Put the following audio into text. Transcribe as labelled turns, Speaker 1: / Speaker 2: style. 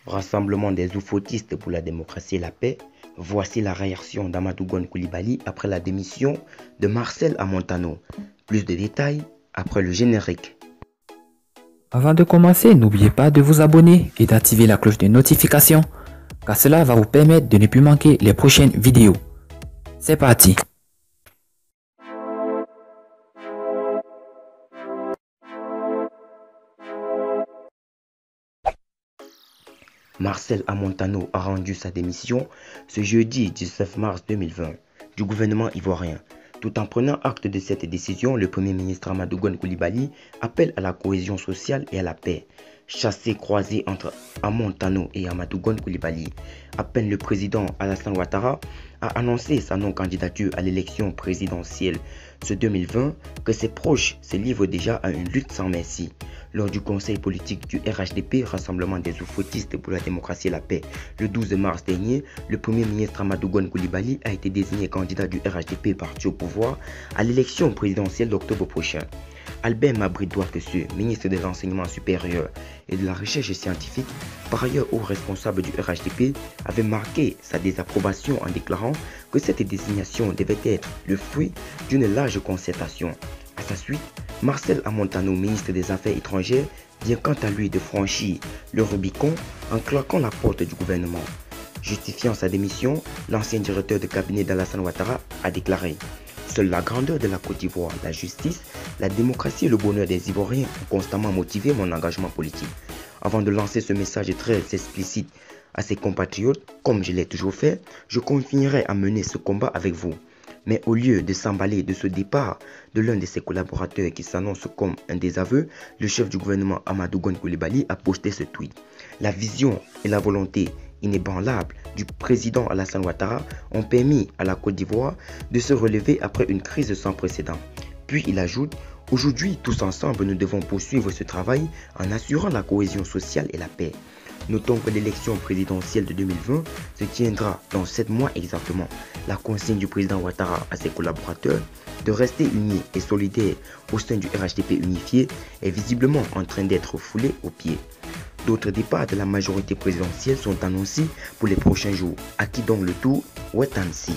Speaker 1: Rassemblement des oufoutistes pour la démocratie et la paix, voici la réaction d'Amadou Gon Coulibaly après la démission de Marcel Amontano. Plus de détails après le générique.
Speaker 2: Avant de commencer, n'oubliez pas de vous abonner et d'activer la cloche de notification, car cela va vous permettre de ne plus manquer les prochaines vidéos. C'est parti!
Speaker 1: Marcel Amontano a rendu sa démission ce jeudi 19 mars 2020 du gouvernement ivoirien. Tout en prenant acte de cette décision, le Premier ministre Amadou Gon Coulibaly appelle à la cohésion sociale et à la paix. Chassé croisé entre Amontano et Amadou Gon Coulibaly, à peine le président Alassane Ouattara a annoncé sa non-candidature à l'élection présidentielle ce 2020 que ses proches se livrent déjà à une lutte sans merci. Lors du conseil politique du RHDP, Rassemblement des oufoutistes pour la démocratie et la paix, le 12 mars dernier, le Premier ministre Amadou Gon Coulibaly a été désigné candidat du RHDP parti au pouvoir à l'élection présidentielle d'octobre prochain. Albert Mabry Douartesseux, ministre de l'Enseignement supérieur et de la Recherche scientifique, par ailleurs haut responsable du RHDP, avait marqué sa désapprobation en déclarant que cette désignation devait être le fruit d'une large concertation. À sa suite, Marcel Amontano, ministre des Affaires étrangères, vient quant à lui de franchir le Rubicon en claquant la porte du gouvernement. Justifiant sa démission, l'ancien directeur de cabinet d'Alassane Ouattara a déclaré: seule la grandeur de la Côte d'Ivoire, la justice, la démocratie et le bonheur des Ivoiriens ont constamment motivé mon engagement politique. Avant de lancer ce message très explicite à ses compatriotes, comme je l'ai toujours fait, je continuerai à mener ce combat avec vous. Mais au lieu de s'emballer de ce départ de l'un de ses collaborateurs qui s'annonce comme un désaveu, le chef du gouvernement Amadou Gon Coulibaly a posté ce tweet. La vision et la volonté inébranlable du président Alassane Ouattara ont permis à la Côte d'Ivoire de se relever après une crise sans précédent. Puis il ajoute: aujourd'hui, tous ensemble, nous devons poursuivre ce travail en assurant la cohésion sociale et la paix. Notons que l'élection présidentielle de 2020 se tiendra dans 7 mois exactement. La consigne du président Ouattara à ses collaborateurs de rester unis et solidaires au sein du RHDP unifié est visiblement en train d'être foulée aux pieds. D'autres départs de la majorité présidentielle sont annoncés pour les prochains jours. À qui donc le tour? Wait and see.